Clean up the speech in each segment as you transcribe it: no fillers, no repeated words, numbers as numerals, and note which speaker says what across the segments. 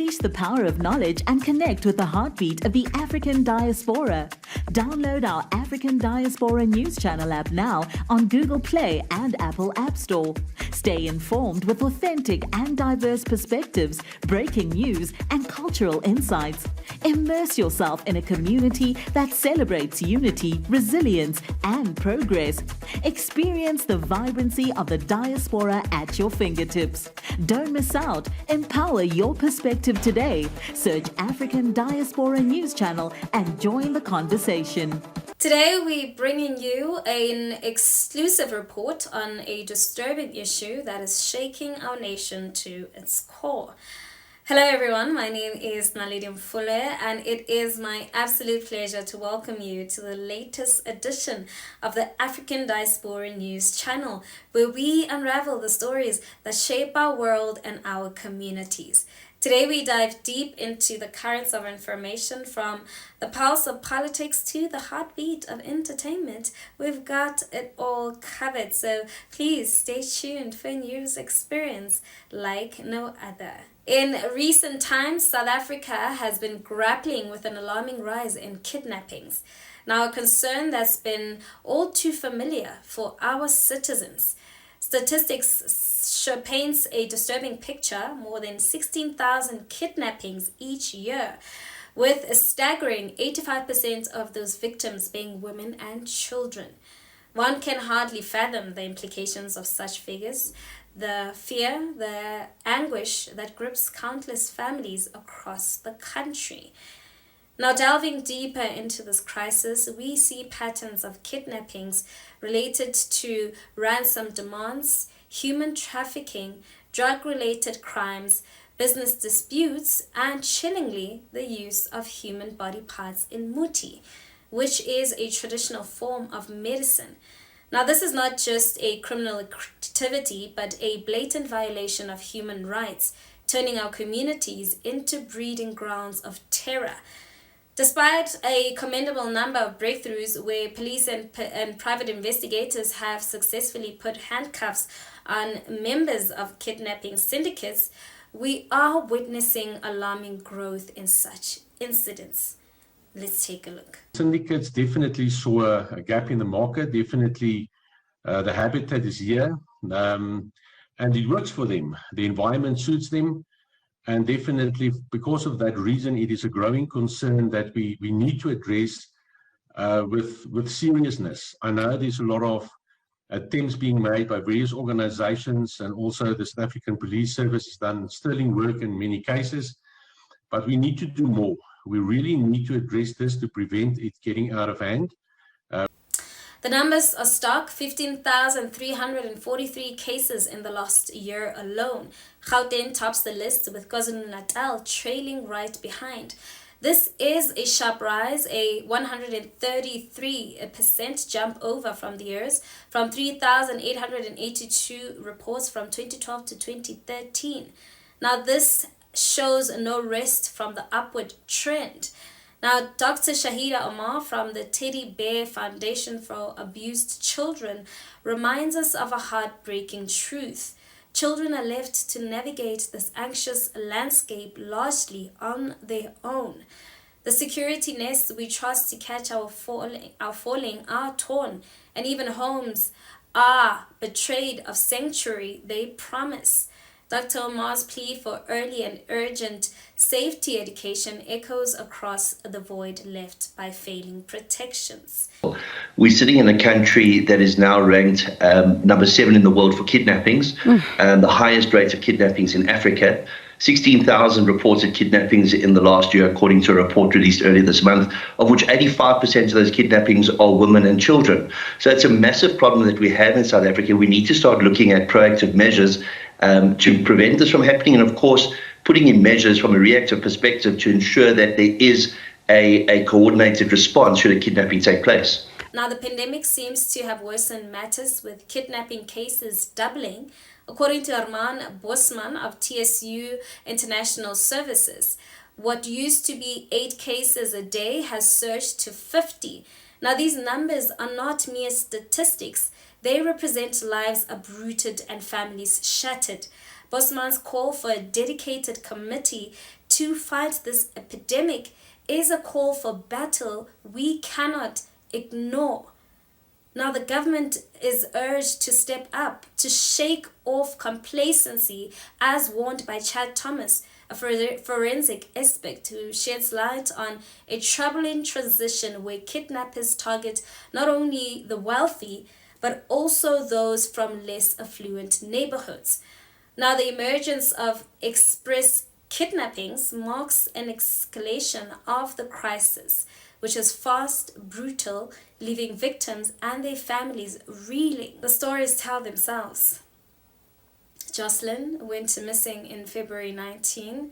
Speaker 1: Unleash the power of knowledge and connect with the heartbeat of the African diaspora. Download our African Diaspora News Channel app now on Google Play and Apple App Store. Stay informed with authentic and diverse perspectives, breaking news, and cultural insights. Immerse yourself in a community that celebrates unity, resilience, and progress. Experience the vibrancy of the diaspora at your fingertips. Don't miss out. Empower your perspective today. Search African Diaspora News Channel and join the conversation.
Speaker 2: Today we're bringing you an exclusive report on a disturbing issue that is shaking our nation to its core. Hello everyone, my name is Naledi Mfoloe and it is my absolute pleasure to welcome you to the latest edition of the African Diaspora News Channel, where we unravel the stories that shape our world and our communities. Today we dive deep into the currents of information, from the pulse of politics to the heartbeat of entertainment. We've got it all covered, so please stay tuned for a news experience like no other. In recent times, South Africa has been grappling with an alarming rise in kidnappings. Now, a concern that's been all too familiar for our citizens. Statistics paints a disturbing picture: more than 16,000 kidnappings each year, with a staggering 85% of those victims being women and children. One can hardly fathom the implications of such figures, the fear, the anguish that grips countless families across the country. Now, delving deeper into this crisis, we see patterns of kidnappings related to ransom demands, human trafficking, drug-related crimes, business disputes, and chillingly, the use of human body parts in muti, which is a traditional form of medicine. Now, this is not just a criminal activity, but a blatant violation of human rights, turning our communities into breeding grounds of terror. Despite a commendable number of breakthroughs where police and private investigators have successfully put handcuffs on members of kidnapping syndicates, we are witnessing alarming growth in such incidents. Let's take a look.
Speaker 3: Syndicates definitely saw a gap in the market. Definitely the habitat is here, and it works for them. The environment suits them. And definitely, because of that reason, it is a growing concern that we need to address with seriousness. I know there's a lot of attempts being made by various organizations, and also the South African Police Service has done sterling work in many cases, but we need to do more. We really need to address this to prevent it getting out of hand.
Speaker 2: The numbers are stark: 15,343 cases in the last year alone. Gauteng tops the list, with KwaZulu-Natal trailing right behind. This is a sharp rise, a 133% jump over from the years, from 3,882 reports from 2012 to 2013. Now, this shows no rest from the upward trend. Now, Dr. Shahida Omar from the Teddy Bear Foundation for Abused Children reminds us of a heartbreaking truth. Children are left to navigate this anxious landscape largely on their own. The security nests we trust to catch our falling are torn, and even homes are betrayed of sanctuary they promise. Dr. Omar's plea for early and urgent safety education echoes across the void left by failing protections.
Speaker 4: We're sitting in a country that is now ranked number 7 in the world for kidnappings, and the highest rate of kidnappings in Africa. 16,000 reported kidnappings in the last year, according to a report released earlier this month, of which 85% of those kidnappings are women and children. So it's a massive problem that we have in South Africa. We need to start looking at proactive measures to prevent this from happening, and of course putting in measures from a reactive perspective to ensure that there is a coordinated response should a kidnapping take place.
Speaker 2: Now, the pandemic seems to have worsened matters, with kidnapping cases doubling, according to Arman Bosman of TSU International Services. What used to be 8 cases a day has surged to 50. Now, these numbers are not mere statistics. They represent lives uprooted and families shattered. Bosman's call for a dedicated committee to fight this epidemic is a call for battle we cannot ignore. Now, the government is urged to step up, to shake off complacency, as warned by Chad Thomas, a forensic expert who sheds light on a troubling transition where kidnappers target not only the wealthy, but also those from less affluent neighborhoods. Now, the emergence of express kidnappings marks an escalation of the crisis, which is fast, brutal, leaving victims and their families reeling. The stories tell themselves. Jocelyn went missing in February 19,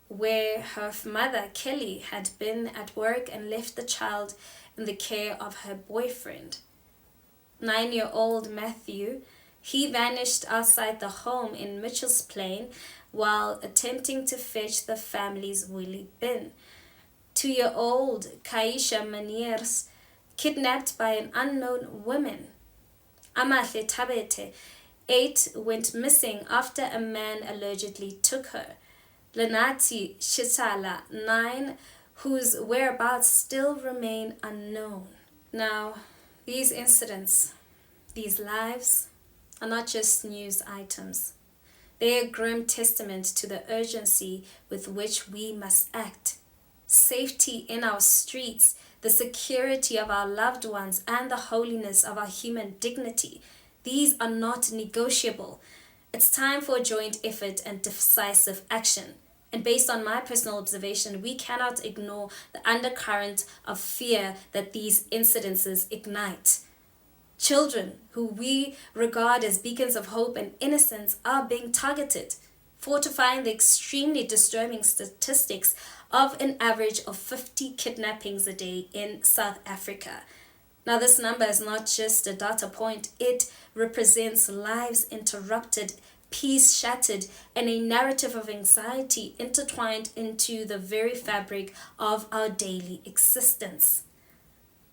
Speaker 2: where her mother, Kelly, had been at work and left the child in the care of her boyfriend. 9-year-old Matthew, he vanished outside the home in Mitchell's Plain while attempting to fetch the family's wheelie bin. 2-year-old Kaisha Maniers, kidnapped by an unknown woman. Amahle Tabete, 8, went missing after a man allegedly took her. Lenati Shitala, 9, whose whereabouts still remain unknown. Now, these incidents, these lives, are not just news items. They are a grim testament to the urgency with which we must act. Safety in our streets, the security of our loved ones, and the holiness of our human dignity, these are not negotiable. It's time for a joint effort and decisive action. And based on my personal observation, we cannot ignore the undercurrent of fear that these incidences ignite. Children, who we regard as beacons of hope and innocence, are being targeted, fortifying the extremely disturbing statistics of an average of 50 kidnappings a day in South Africa. Now, this number is not just a data point, it represents lives interrupted, peace shattered, and a narrative of anxiety intertwined into the very fabric of our daily existence.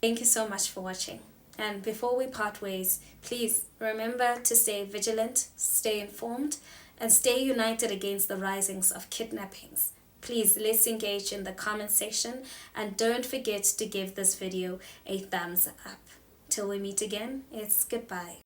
Speaker 2: Thank you so much for watching. And before we part ways, please remember to stay vigilant, stay informed, and stay united against the risings of kidnappings. Please, let's engage in the comment section, and don't forget to give this video a thumbs up. Till we meet again, it's goodbye.